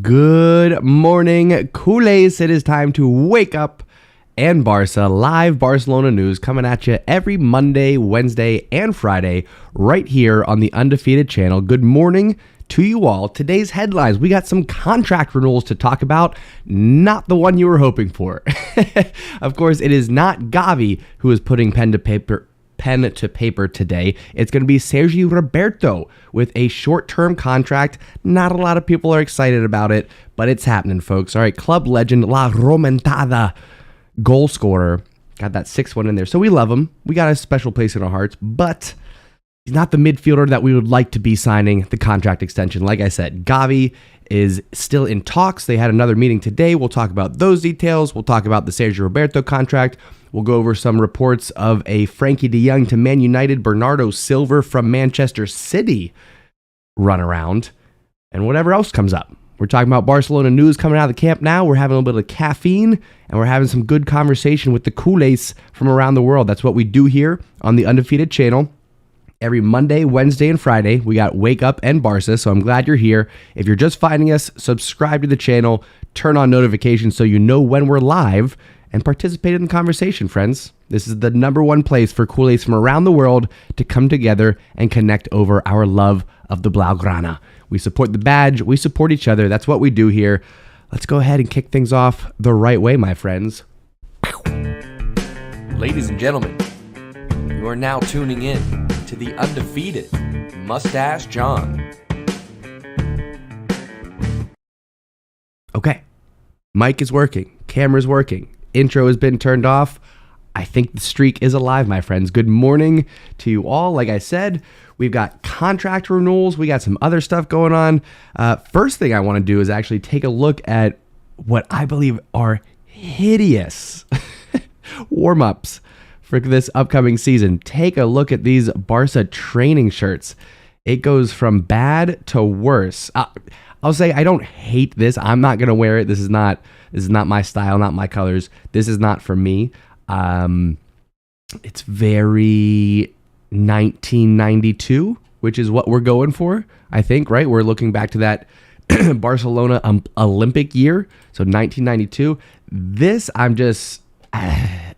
Good morning, Culers. It is time to wake up and Barca. Live Barcelona news coming at you every Monday, Wednesday, and Friday right here on the Undefeated channel. Good morning to you all. Today's headlines, we got some contract renewals to talk about, not the one you were hoping for. Of course, it is not Gavi who is putting pen to paper today. It's going to be Sergi Roberto with a short-term contract. Not a lot of people are excited about it, but it's happening, folks. All right, club legend La Remontada goal scorer. Got that 6-1 in there. So we love him. We got a special place in our hearts, but he's not the midfielder that we would like to be signing the contract extension. Like I said, Gavi is still in talks. They had another meeting today. We'll talk about those details. We'll talk about the Sergi Roberto contract. We'll go over some reports of a Frankie de Jong to Man United, Bernardo Silva from Manchester City run around, and whatever else comes up. We're talking about Barcelona news coming out of the Camp Nou. We're having a little bit of caffeine, and we're having some good conversation with the Culers from around the world. That's what we do here on the Undefeated channel. Every Monday, Wednesday, and Friday, we got Wake Up and Barca, so I'm glad you're here. If you're just finding us, subscribe to the channel, turn on notifications so you know when we're live, and participate in the conversation, friends. This is the #1 place for Culers from around the world to come together and connect over our love of the Blaugrana. We support the badge. We support each other. That's what we do here. Let's go ahead and kick things off the right way, my friends. Ladies and gentlemen, you are now tuning in to the Undefeated Mustache John. Okay. Mic is working. Camera's working. Intro has been turned off. I think the streak is alive, my friends. Good morning to you all. Like I said, we've got contract renewals. We got some other stuff going on. First thing I want to do is actually take a look at what I believe are hideous warm-ups for this upcoming season. Take a look at these Barca training shirts. It goes from bad to worse. I'll say I don't hate this. I'm not going to wear it. This is not my style, not my colors. This is not for me. It's very 1992, which is what we're going for, I think, right? We're looking back to that Barcelona Olympic year. So 1992. This, I'm just... ugh.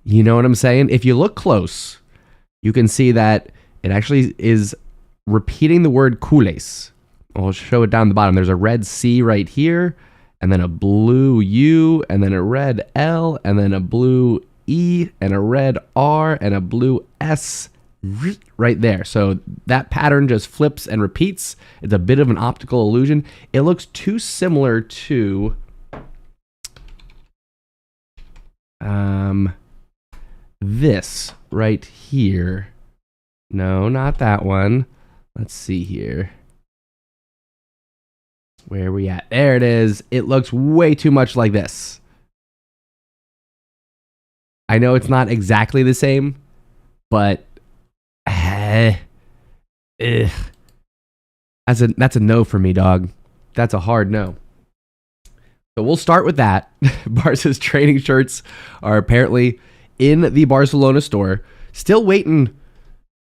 You know what I'm saying? If you look close, you can see that it actually is repeating the word Culers. I'll show it down the bottom. There's a red C right here, and then a blue U, and then a red L, and then a blue E, and a red R, and a blue S right there. So that pattern just flips and repeats. It's a bit of an optical illusion. It looks too similar to this right here. No, not that one. Let's see here. Where are we at? There it is. It looks way too much like this. I know it's not exactly the same, but that's a no for me, dog. That's a hard no. So we'll start with that. Barca's training shirts are apparently in the Barcelona store. Still waiting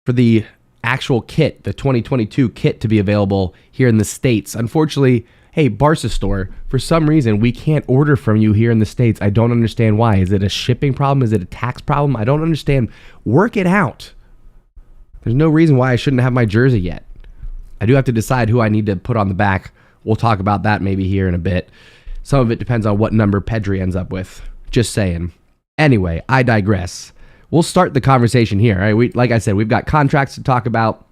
for the actual kit, the 2022 kit, to be available here in the States. Unfortunately, hey, Barca store, for some reason, we can't order from you here in the States. I don't understand why. Is it a shipping problem? Is it a tax problem? I don't understand. Work it out. There's no reason why I shouldn't have my jersey yet. I do have to decide who I need to put on the back. We'll talk about that maybe here in a bit. Some of it depends on what number Pedri ends up with. Just saying. Anyway, I digress. We'll start the conversation here. All right? Like I said, we've got contracts to talk about.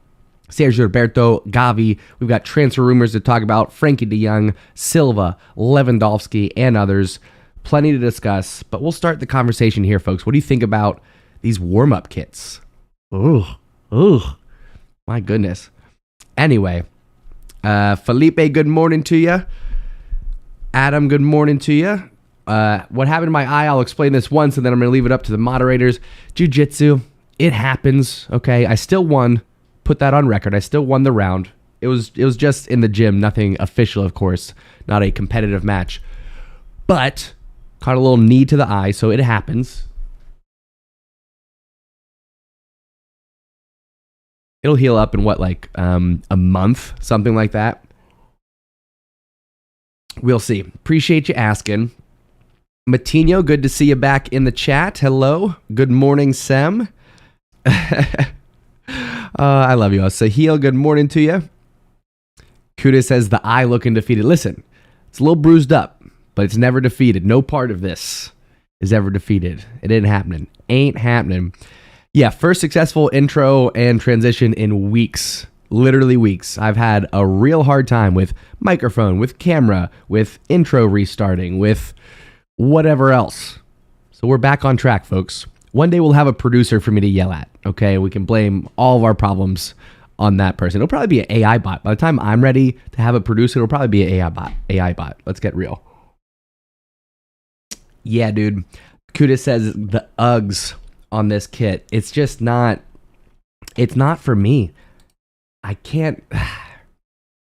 Sergi Roberto, Gavi. We've got transfer rumors to talk about. Frankie de Jong, Silva, Lewandowski, and others. Plenty to discuss, but we'll start the conversation here, folks. What do you think about these warm-up kits? Ugh. My goodness. Anyway, Felipe, good morning to you. Adam, good morning to you. What happened to my eye, I'll explain this once, and then I'm going to leave it up to the moderators. Jiu-jitsu, it happens, okay? I still won. Put that on record. I still won the round. It was just in the gym, nothing official, of course, not a competitive match. But caught a little knee to the eye, so it happens. It'll heal up in what, like a month, something like that. We'll see. Appreciate you asking. Matinho, good to see you back in the chat. Hello. Good morning, Sem. I love you. Sahil, good morning to you. Kuda says the eye looking defeated. Listen, it's a little bruised up, but it's never defeated. No part of this is ever defeated. It ain't happening. Ain't happening. Yeah, first successful intro and transition in weeks. Literally weeks. I've had a real hard time with microphone, with camera, with intro restarting, with whatever else. So we're back on track, folks. One day we'll have a producer for me to yell at, okay? We can blame all of our problems on that person. It'll probably be an AI bot. By the time I'm ready to have a producer, it'll probably be an AI bot. Let's get real. Yeah, dude. Kuda says the Uggs on this kit. It's just not, it's not for me. I can't,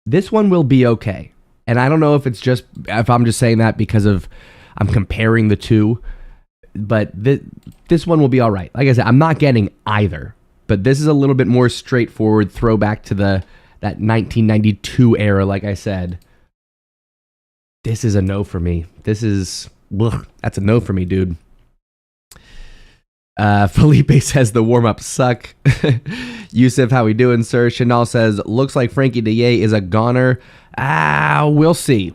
this one will be okay. And I don't know if I'm just saying that because of, I'm comparing the two, but this one will be all right. Like I said, I'm not getting either, but this is a little bit more straightforward throwback to that 1992 era. Like I said, this is a no for me. That's a no for me, dude. Felipe says the warm-ups suck. Yusuf, how we doing, sir? Chanel says, looks like Frankie de Jay is a goner. We'll see.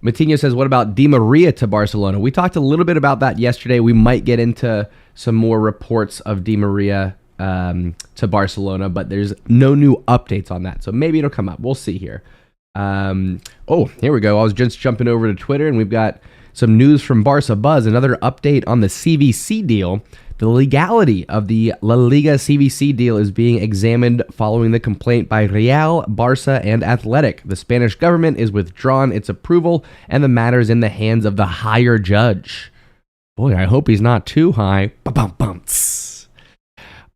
Matinho says, what about Di Maria to Barcelona? We talked a little bit about that yesterday. We might get into some more reports of Di Maria to Barcelona, but there's no new updates on that. So maybe it'll come up. We'll see here. Here we go. I was just jumping over to Twitter, and we've got some news from Barca Buzz. Another update on the CVC deal. The legality of the La Liga CVC deal is being examined following the complaint by Real, Barca, and Athletic. The Spanish government is withdrawn its approval, and the matter is in the hands of the higher judge. Boy, I hope he's not too high. Ba-bum-bums.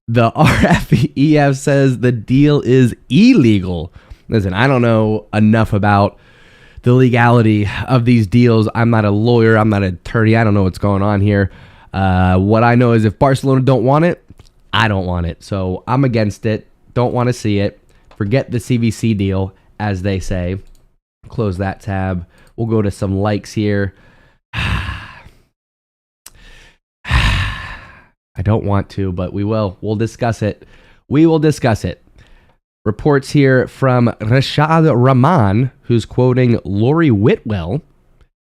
The RFEF says the deal is illegal. Listen, I don't know enough about the legality of these deals. I'm not a lawyer. I'm not an attorney. I don't know what's going on here. What I know is if Barcelona don't want it, I don't want it. So I'm against it. Don't want to see it. Forget the CVC deal, as they say. Close that tab. We'll go to some likes here. I don't want to, but we will. We'll discuss it. We will discuss it. Reports here from Rashad Rahman, who's quoting Laurie Whitwell,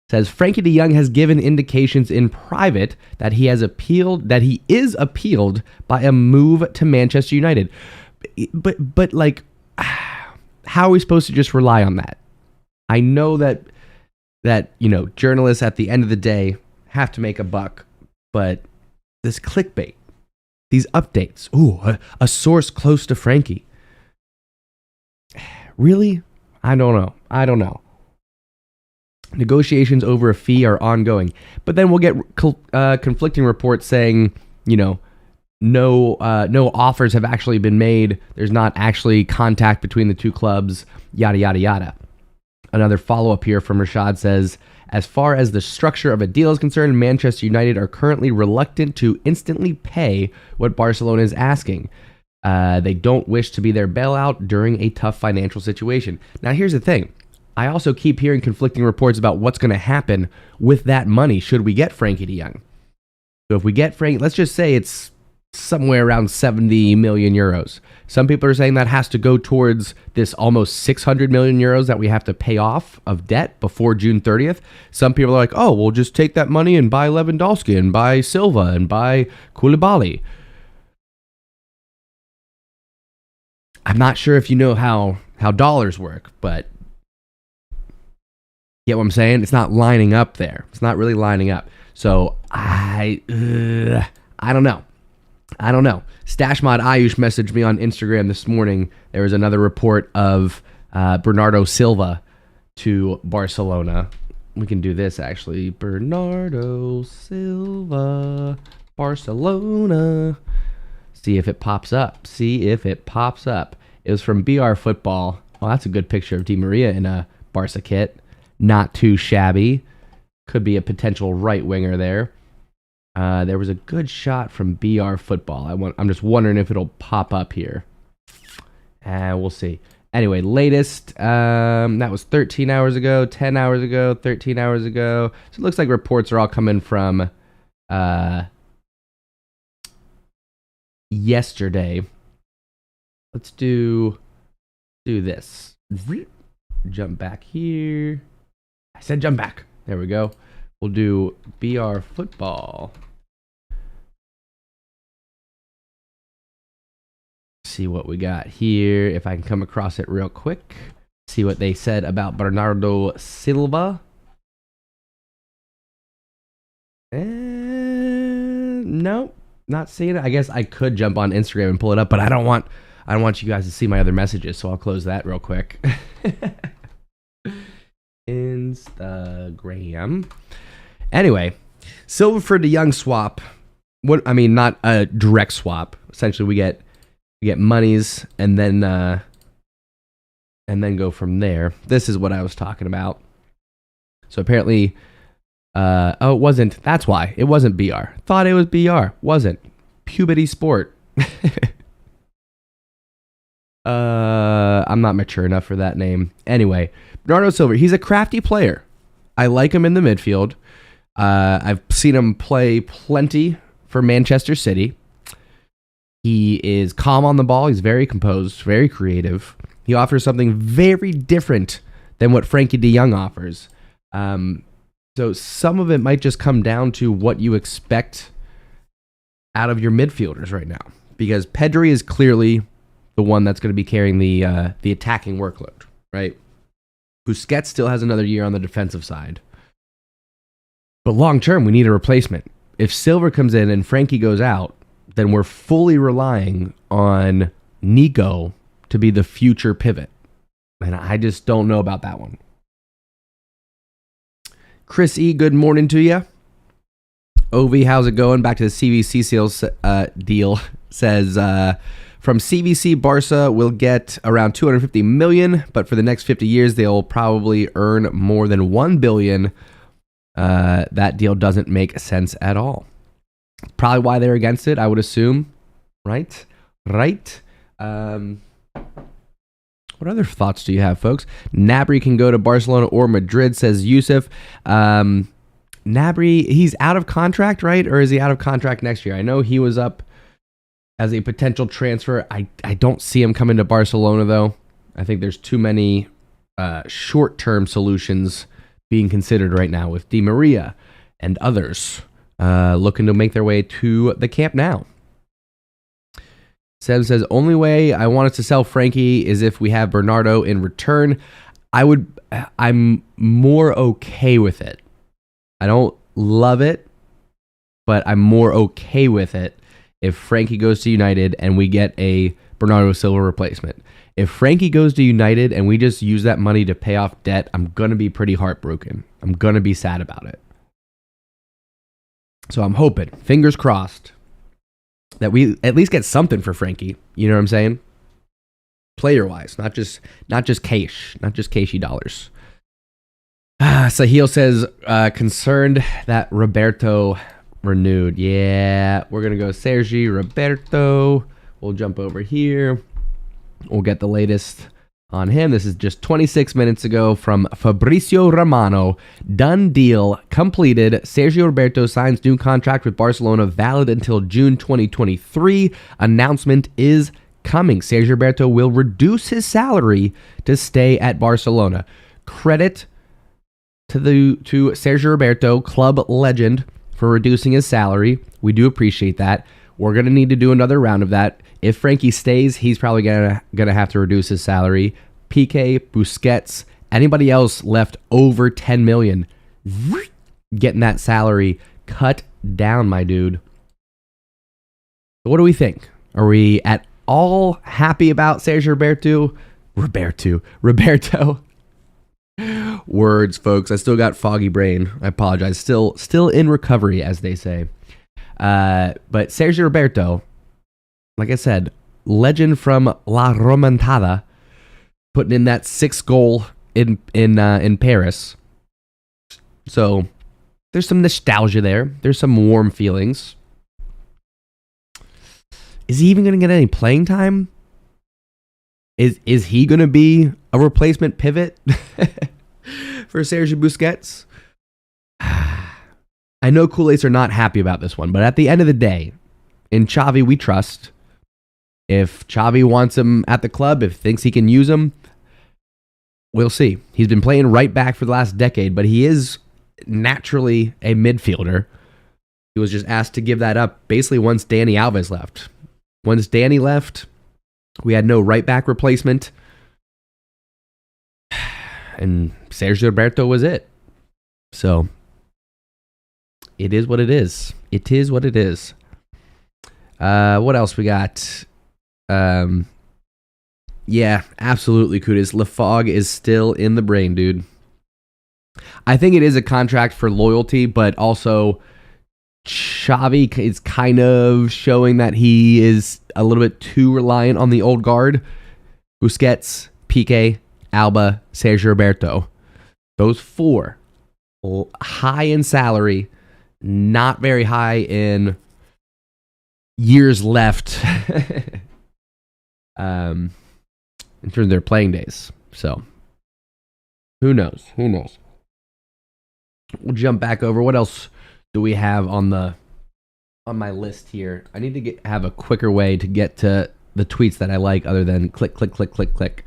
says Frankie de Jong has given indications in private that he is appealed by a move to Manchester United. But like, how are we supposed to just rely on that? I know that journalists at the end of the day have to make a buck, but this clickbait, these updates, a source close to Frankie. Really? I don't know. Negotiations over a fee are ongoing. But then we'll get conflicting reports saying, no offers have actually been made. There's not actually contact between the two clubs, yada, yada, yada. Another follow-up here from Rashad says, as far as the structure of a deal is concerned, Manchester United are currently reluctant to instantly pay what Barcelona is asking. They don't wish to be their bailout during a tough financial situation. Now, here's the thing. I also keep hearing conflicting reports about what's going to happen with that money should we get Frankie de Jong. So if we get Frankie, let's just say it's somewhere around 70 million euros. Some people are saying that has to go towards this almost 600 million euros that we have to pay off of debt before June 30th. Some people are like, oh, we'll just take that money and buy Lewandowski and buy Silva and buy Koulibaly. I'm not sure if you know how dollars work, but get what I'm saying? It's not lining up there. It's not really lining up. So I don't know. Stashmod Ayush messaged me on Instagram this morning. There was another report of Bernardo Silva to Barcelona. We can do this actually. Bernardo Silva, Barcelona. See if it pops up. It was from BR Football. Oh, that's a good picture of Di Maria in a Barca kit. Not too shabby. Could be a potential right winger there. There was a good shot from BR Football. I'm just wondering if it'll pop up here. We'll see. Anyway, latest, that was 13 hours ago, 10 hours ago, 13 hours ago. So it looks like reports are all coming from yesterday. Let's do this. Jump back here. I said jump back. There we go. We'll do BR football. See what we got here. If I can come across it real quick. See what they said about Bernardo Silva. Nope, not seeing it. I guess I could jump on Instagram and pull it up, but I don't want you guys to see my other messages, so I'll close that real quick. Instagram. Anyway, Silva for De Jong swap. Not a direct swap. Essentially, we get monies and then go from there. This is what I was talking about. So apparently, it wasn't. That's why it wasn't BR. Thought it was BR. Wasn't. Puberty Sport. I'm not mature enough for that name. Anyway, Bernardo Silva. He's a crafty player. I like him in the midfield. I've seen him play plenty for Manchester City. He is calm on the ball. He's very composed, very creative. He offers something very different than what Frankie de Jong offers. So some of it might just come down to what you expect out of your midfielders right now. Because Pedri is clearly the one that's going to be carrying the attacking workload, right? Busquets still has another year on the defensive side. But long term, we need a replacement. If Silva comes in and Frankie goes out, then we're fully relying on Nico to be the future pivot. And I just don't know about that one. Chris E., good morning to you. Ovi, how's it going? Back to the CVC sales deal. Says, from CVC, Barca will get around 250 million, but for the next 50 years, they'll probably earn more than 1 billion. That deal doesn't make sense at all. Probably why they're against it, I would assume. Right? What other thoughts do you have, folks? Gnabry can go to Barcelona or Madrid, says Yusuf. Gnabry, he's out of contract, right? Or is he out of contract next year? I know he was up as a potential transfer. I don't see him coming to Barcelona, though. I think there's too many short-term solutions being considered right now with Di Maria and others looking to make their way to the Camp Nou. Seb says, only way I want us to sell Frankie is if we have Bernardo in return. I'm more okay with it. I don't love it, but I'm more okay with it if Frankie goes to United and we get a Bernardo Silva replacement. If Frankie goes to United and we just use that money to pay off debt, I'm going to be pretty heartbroken. I'm going to be sad about it. So I'm hoping, fingers crossed, that we at least get something for Frankie. You know what I'm saying? Player-wise, not just cash, not just cashy dollars. Sahil says, concerned that Roberto renewed. Yeah, we're going to go Sergi Roberto. We'll jump over here. We'll get the latest on him. This is just 26 minutes ago from Fabrizio Romano. Done deal completed. Sergio Roberto signs new contract with Barcelona, valid until June 2023. Announcement is coming. Sergio Roberto will reduce his salary to stay at Barcelona. Credit to Sergio Roberto, club legend, for reducing his salary. We do appreciate that. We're going to need to do another round of that. If Frankie stays, he's probably gonna have to reduce his salary. Piqué, Busquets, anybody else left over 10 million, getting that salary cut down, my dude. What do we think? Are we at all happy about Sergio Roberto? Words, folks. I still got foggy brain. I apologize. Still in recovery, as they say. But Sergio Roberto, like I said, legend from La Remontada, putting in that 6th goal in Paris. So there's some nostalgia there. There's some warm feelings. Is he even going to get any playing time? Is he going to be a replacement pivot for Sergi Busquets? I know Culers are not happy about this one, but at the end of the day, in Xavi we trust. If Xavi wants him at the club, if thinks he can use him, we'll see. He's been playing right back for the last decade, but he is naturally a midfielder. He was just asked to give that up basically once Dani Alves left. Once Dani left, we had no right back replacement. And Sergi Roberto was it. So, it is what it is. It is what it is. What else we got? Yeah, absolutely, Kudos. Lafog is still in the brain, dude. I think it is a contract for loyalty, but also Xavi is kind of showing that he is a little bit too reliant on the old guard. Busquets, Piqué, Alba, Sergi Roberto. Those four, high in salary, not very high in years left in terms of their playing days. So, who knows? Who knows? We'll jump back over. What else do we have on my list here? I need to have a quicker way to get to the tweets that I like other than click, click, click, click, click.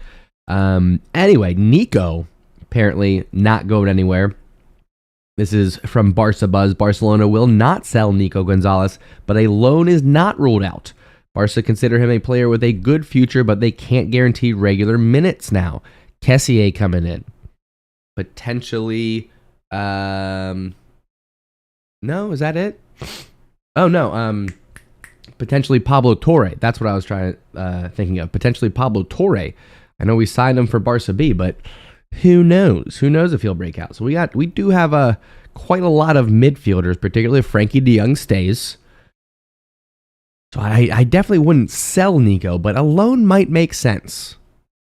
Anyway, Nico apparently not going anywhere. This is from Barca Buzz. Barcelona will not sell Nico Gonzalez, but a loan is not ruled out. Barca consider him a player with a good future, but they can't guarantee regular minutes now. Kessié coming in. Potentially... no, is that it? Oh, no. Potentially Pablo Torre. That's what I was thinking of. Potentially Pablo Torre. I know we signed him for Barca B, but who knows? Who knows if he'll break out? So we do have quite a lot of midfielders, particularly if Frankie de Jong stays. So I definitely wouldn't sell Nico, but a loan might make sense.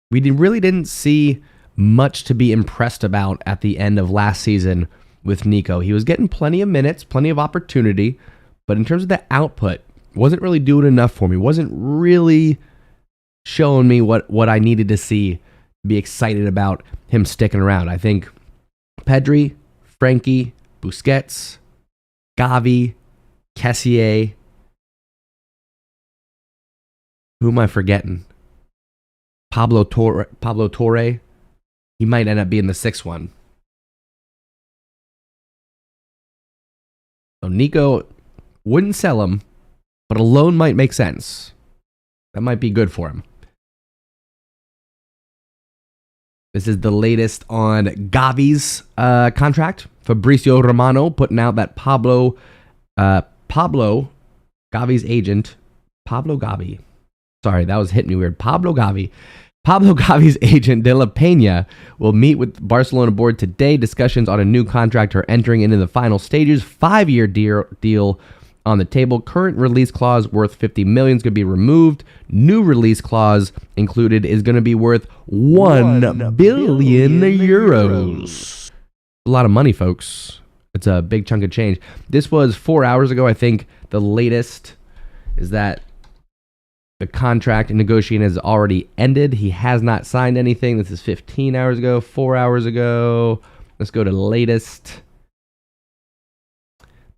We really didn't see much to be impressed about at the end of last season with Nico. He was getting plenty of minutes, plenty of opportunity, but in terms of the output, wasn't really doing enough for me. Wasn't really showing me what I needed to see to be excited about him sticking around. I think Pedri, Frankie, Busquets, Gavi, Kessié. Who am I forgetting? Pablo Torre. He might end up being the sixth one. So Nico, wouldn't sell him, but a loan might make sense. That might be good for him. This is the latest on Gavi's contract. Fabrizio Romano putting out that Pablo, Gavi's agent, Pablo Gavi. Sorry, that was hitting me weird. Pablo Gavi's agent, De La Peña, will meet with Barcelona board today. Discussions on a new contract are entering into the final stages. 5-year deal on the table. Current release clause worth 50 million is going to be removed. New release clause included is going to be worth 1 billion euros. A lot of money, folks. It's a big chunk of change. This was 4 hours ago. I think the latest is that the contract and negotiation has already ended. He has not signed anything. This is 15 hours ago, 4 hours ago. Let's go to the latest.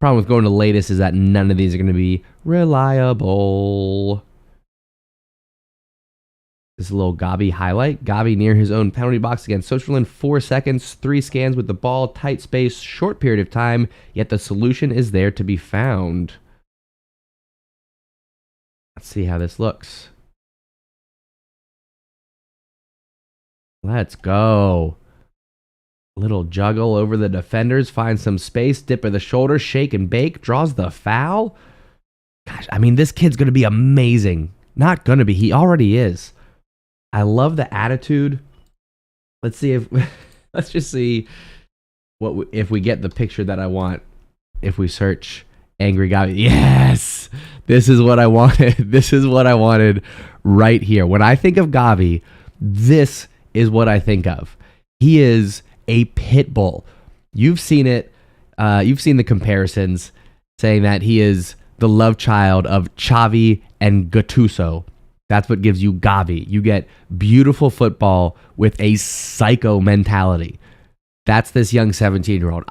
Problem with going to the latest is that none of these are going to be reliable. This is a little Gavi highlight. Gavi near his own penalty box against Socialand. 4 seconds, 3 scans with the ball, tight space, short period of time, yet the solution is there to be found. Let's see how this looks. Let's go. Little juggle over the defenders, finds some space, dip of the shoulder, shake and bake, draws the foul. Gosh, I mean, this kid's going to be amazing. Not going to be. He already is. I love the attitude. Let's see if... let's just see if we get the picture that I want. If we search Angry Gavi. Yes! This is what I wanted. This is what I wanted right here. When I think of Gavi, this is what I think of. He is a pit bull. You've seen it. You've seen the comparisons saying that he is the love child of Xavi and Gattuso. That's what gives you Gavi. You get beautiful football with a psycho mentality. That's this young 17-year-old.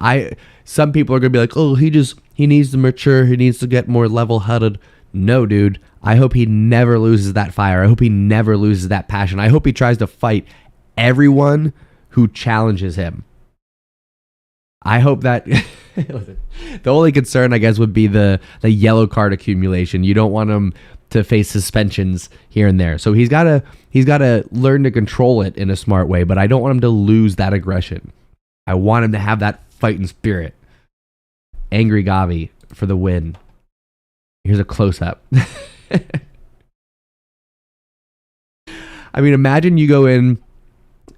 Some people are going to be like, oh, he needs to mature. He needs to get more level-headed. No, dude. I hope he never loses that fire. I hope he never loses that passion. I hope he tries to fight everyone who challenges him. I hope that... The only concern, I guess, would be the yellow card accumulation. You don't want him to face suspensions here and there. So he's got to learn to control it in a smart way, but I don't want him to lose that aggression. I want him to have that fighting spirit. Angry Gavi for the win. Here's a close-up. I mean, imagine you go in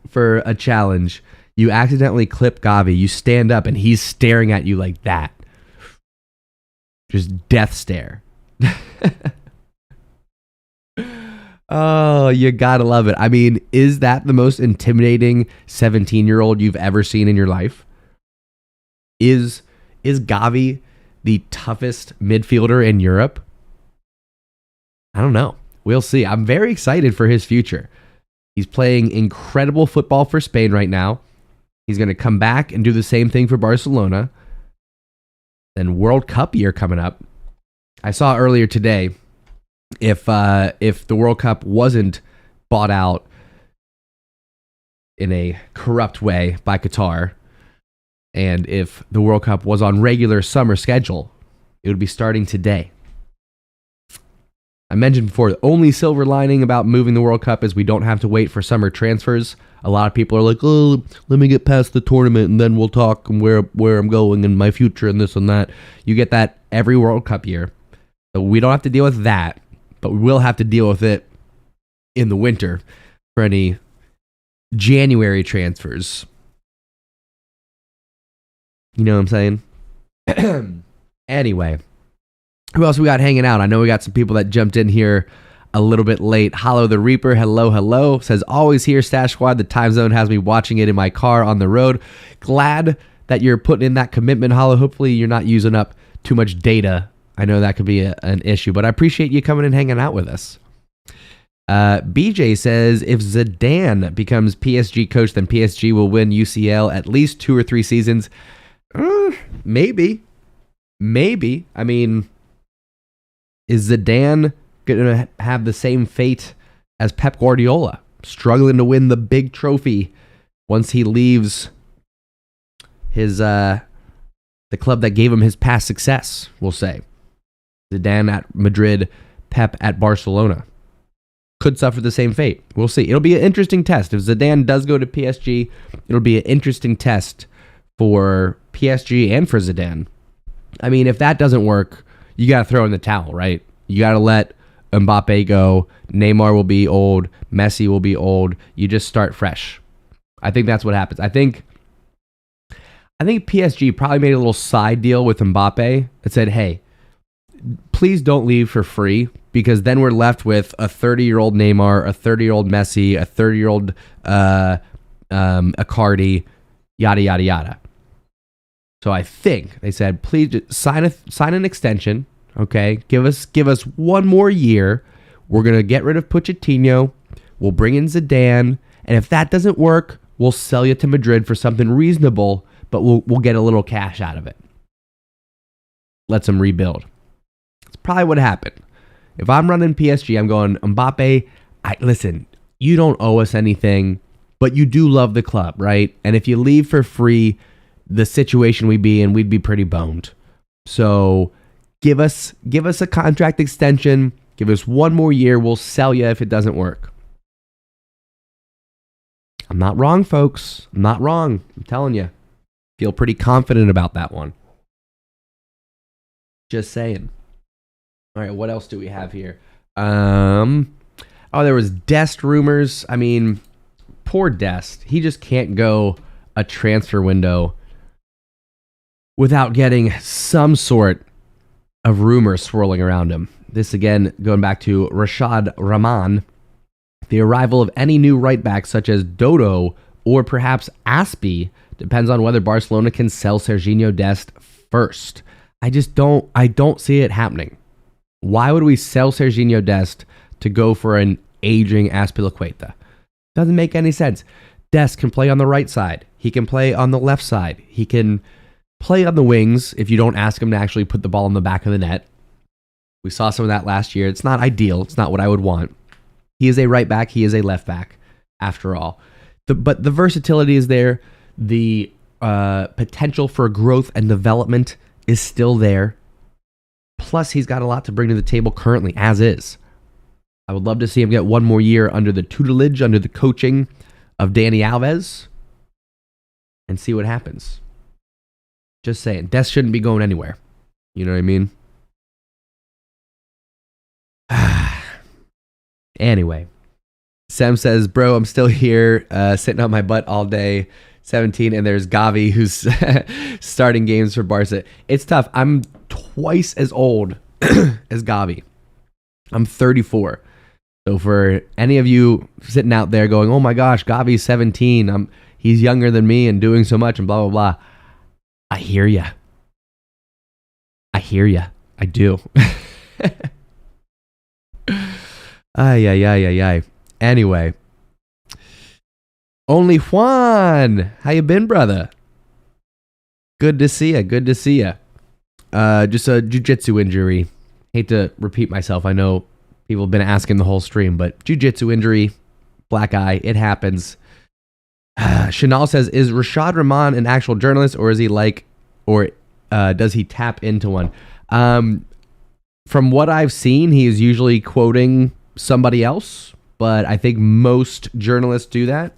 for a challenge, you accidentally clip Gavi, you stand up, and he's staring at you like that. Just death stare. Oh, you gotta love it. I mean, is that the most intimidating 17-year-old you've ever seen in your life? Is Gavi the toughest midfielder in Europe? I don't know. We'll see. I'm very excited for his future. He's playing incredible football for Spain right now. He's going to come back and do the same thing for Barcelona. Then World Cup year coming up. I saw earlier today, if the World Cup wasn't bought out in a corrupt way by Qatar, and if the World Cup was on regular summer schedule, it would be starting today. I mentioned before, the only silver lining about moving the World Cup is we don't have to wait for summer transfers. A lot of people are like, oh, let me get past the tournament and then we'll talk and where I'm going and my future and this and that. You get that every World Cup year. So we don't have to deal with that, but we will have to deal with it in the winter for any January transfers. You know what I'm saying? Anyway. Who else we got hanging out? I know we got some people that jumped in here a little bit late. Hollow the Reaper, hello. Says, always here, Stash Squad. The time zone has me watching it in my car on the road. Glad that you're putting in that commitment, Hollow. Hopefully you're not using up too much data. I know that could be an issue, but I appreciate you coming and hanging out with us. BJ says, if Zidane becomes PSG coach, then PSG will win UCL at least 2 or 3 seasons. Maybe. I mean... Is Zidane going to have the same fate as Pep Guardiola, struggling to win the big trophy once he leaves his the club that gave him his past success, we'll say. Zidane at Madrid, Pep at Barcelona. Could suffer the same fate. We'll see. It'll be an interesting test. If Zidane does go to PSG, it'll be an interesting test for PSG and for Zidane. I mean, if that doesn't work, you got to throw in the towel, right? You got to let Mbappe go. Neymar will be old. Messi will be old. You just start fresh. I think that's what happens. I think PSG probably made a little side deal with Mbappe that said, hey, please don't leave for free, because then we're left with a 30-year-old Neymar, a 30-year-old Messi, a 30-year-old Icardi, yada, yada, yada. So I think they said, please just sign an extension, okay? Give us one more year. We're going to get rid of Pochettino. We'll bring in Zidane. And if that doesn't work, we'll sell you to Madrid for something reasonable, but we'll get a little cash out of it. Let them rebuild. That's probably what happened. If I'm running PSG, I'm going, Mbappe, listen, you don't owe us anything, but you do love the club, right? And if you leave for free, the situation we'd be in, we'd be pretty boned. So give us a contract extension. Give us one more year. We'll sell you if it doesn't work. I'm not wrong, folks. I'm not wrong. I'm telling you. Feel pretty confident about that one. Just saying. All right, what else do we have here? There was Dest rumors. I mean, poor Dest. He just can't go a transfer window without getting some sort of rumor swirling around him. This again, going back to Rashad Rahman. The arrival of any new right back such as Dodo or perhaps Aspi depends on whether Barcelona can sell Serginho Dest first. I don't see it happening. Why would we sell Serginho Dest to go for an aging Azpilicueta. Doesn't make any sense. Dest can play on the right side. He can play on the left side. He can play on the wings if you don't ask him to actually put the ball in the back of the net. We saw some of that last year. It's not ideal. It's not what I would want. He is a right back. He is a left back, after all. But the versatility is there. The potential for growth and development is still there. Plus, he's got a lot to bring to the table currently, as is. I would love to see him get one more year under the tutelage, under the coaching of Dani Alves, and see what happens. Just saying. Dest shouldn't be going anywhere. You know what I mean? Anyway. Sam says, bro, I'm still here, sitting on my butt all day. 17, and there's Gavi, who's starting games for Barca. It's tough. I'm twice as old as Gavi. I'm 34. So for any of you sitting out there going, oh my gosh, Gavi's 17. He's younger than me and doing so much and blah, blah, blah. I hear ya. I do. Ay. Anyway. Only Juan. How you been, brother? Good to see ya. Just a jiu-jitsu injury. Hate to repeat myself. I know people have been asking the whole stream, but jiu-jitsu injury, black eye, it happens. Chanel says, is Rashad Rahman an actual journalist, or is he does he tap into one? From what I've seen, he is usually quoting somebody else, but I think most journalists do that.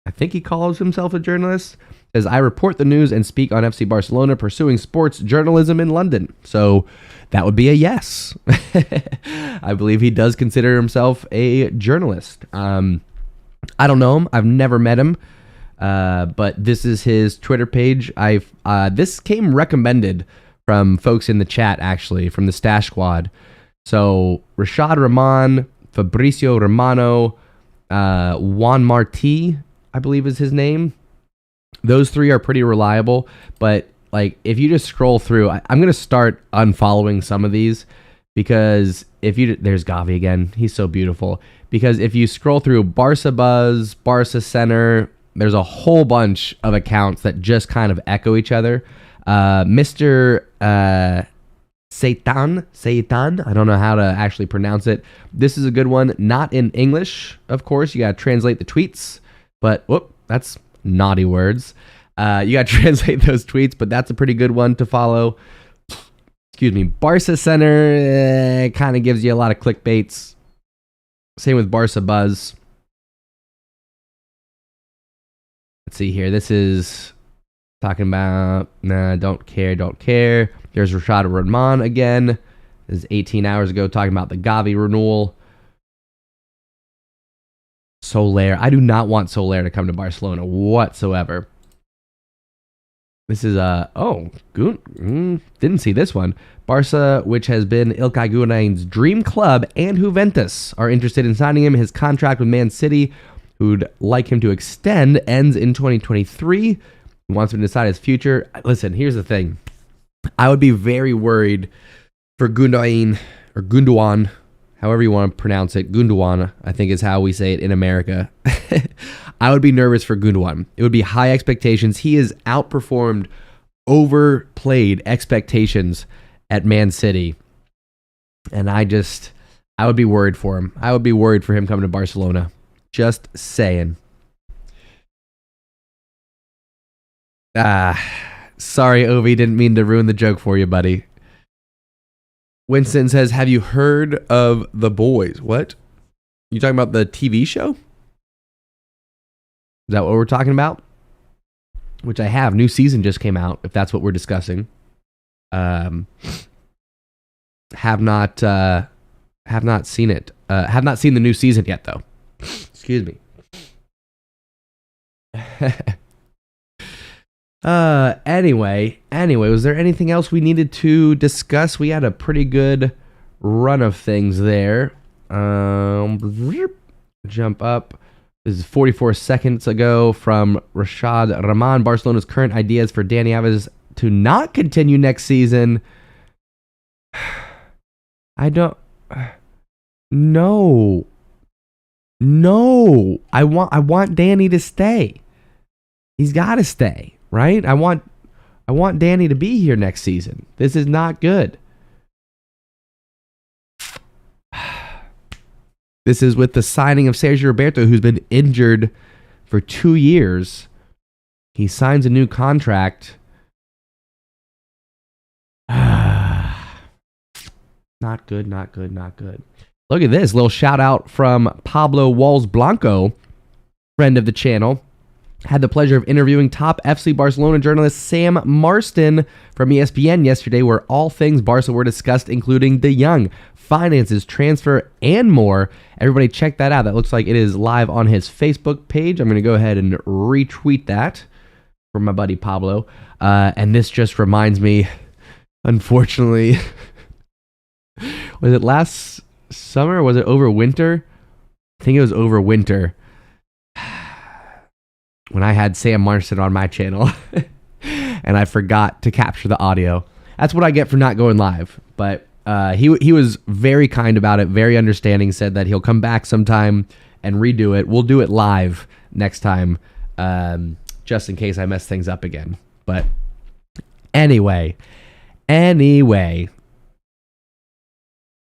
I think he calls himself a journalist. Says, I report the news and speak on FC Barcelona, pursuing sports journalism in London. So that would be a yes. I believe he does consider himself a journalist. I don't know him. I've never met him. But this is his Twitter page. This came recommended from folks in the chat, actually, from the Stash Squad. So Rashad Rahman, Fabricio Romano, Juan Martí, I believe is his name. Those three are pretty reliable, but like if you just scroll through, I'm going to start unfollowing some of these because there's Gavi again. He's so beautiful. Because if you scroll through Barca Buzz, Barca Center, there's a whole bunch of accounts that just kind of echo each other. Mr. Seitan, I don't know how to actually pronounce it. This is a good one. Not in English, of course. You got to translate the tweets. But, whoop, that's naughty words. You got to translate those tweets, but that's a pretty good one to follow. Excuse me. Barca Center kind of gives you a lot of clickbaits. Same with Barca Buzz. Let's see here. This is talking about, don't care. There's Rashad Rahman again. This is 18 hours ago talking about the Gavi renewal. Soler. I do not want Soler to come to Barcelona whatsoever. This is didn't see this one. Barca, which has been Ilkay Gundogan's dream club, and Juventus are interested in signing him. His contract with Man City, who'd like him to extend, ends in 2023. He wants him to decide his future. Listen, here's the thing. I would be very worried for Gundogan, or Gundogan, however you want to pronounce it. Gundogan, I think is how we say it in America. I would be nervous for Gundogan. It would be high expectations. He has outperformed overplayed expectations at Man City. And I would be worried for him. I would be worried for him coming to Barcelona. Just saying. Sorry, Ovi, didn't mean to ruin the joke for you, buddy. Winston says, have you heard of The Boys? What? You talking about the TV show? Is that what we're talking about? Which I have. New season just came out, if that's what we're discussing. Have not seen it. Have not seen the new season yet, though. Excuse me. Anyway, was there anything else we needed to discuss? We had a pretty good run of things there. Jump up. This is 44 seconds ago from Rashad Rahman. Barcelona's current ideas for Dani Alves to not continue next season. No. No. I want Danny to stay. He's got to stay, right? I want Danny to be here next season. This is not good. This is with the signing of Sergi Roberto, who's been injured for 2 years. He signs a new contract. Not good, not good, not good. Look at this. Little shout out from Pablo Walls Blanco, friend of the channel. Had the pleasure of interviewing top FC Barcelona journalist Sam Marston from ESPN yesterday, where all things Barca were discussed, including De Jong, finances, transfer, and more. Everybody check that out. That looks like it is live on his Facebook page. I'm going to go ahead and retweet that from my buddy Pablo. And this just reminds me, unfortunately, was it last summer? Was it over winter? I think it was over winter. When I had Sam Marston on my channel and I forgot to capture the audio. That's what I get for not going live. But he was very kind about it, very understanding, said that he'll come back sometime and redo it. We'll do it live next time, just in case I mess things up again. But anyway, I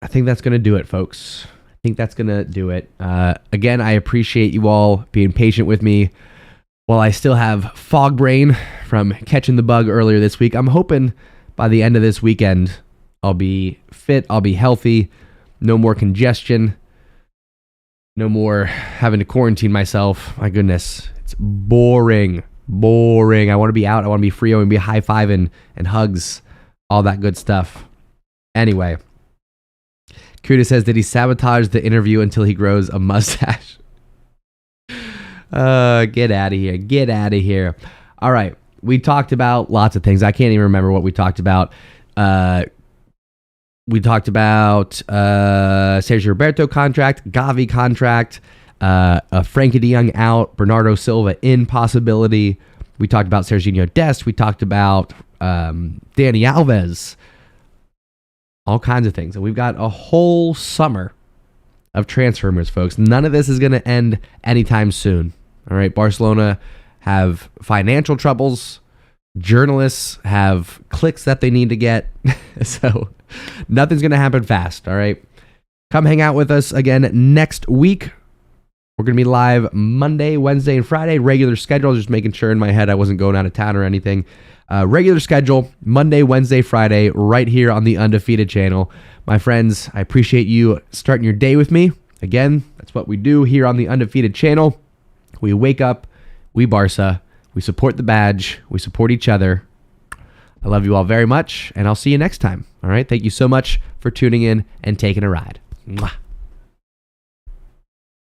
think that's going to do it, folks. I think that's going to do it. Again, I appreciate you all being patient with me while I still have fog brain from catching the bug earlier this week. I'm hoping by the end of this weekend, I'll be fit, I'll be healthy, no more congestion, no more having to quarantine myself. My goodness, it's boring. I want to be out, I want to be free, I want to be high-fiving and hugs, all that good stuff. Anyway, Kuda says, did he sabotage the interview until he grows a mustache? Get out of here. All right. We talked about lots of things. I can't even remember what we talked about. We talked about Sergi Roberto contract, Gavi contract, Frankie de Jong out, Bernardo Silva in possibility. We talked about Serginho Dest. We talked about Dani Alves. All kinds of things. And we've got a whole summer of transfer rumors, folks. None of this is going to end anytime soon. All right, Barcelona have financial troubles. Journalists have clicks that they need to get. So nothing's going to happen fast, all right? Come hang out with us again next week. We're going to be live Monday, Wednesday, and Friday. Regular schedule, just making sure in my head I wasn't going out of town or anything. Regular schedule, Monday, Wednesday, Friday, right here on the Undefeated channel. My friends, I appreciate you starting your day with me. Again, that's what we do here on the Undefeated channel. We wake up, we Barca, we support the badge, we support each other. I love you all very much, and I'll see you next time. All right, thank you so much for tuning in and taking a ride. Mwah.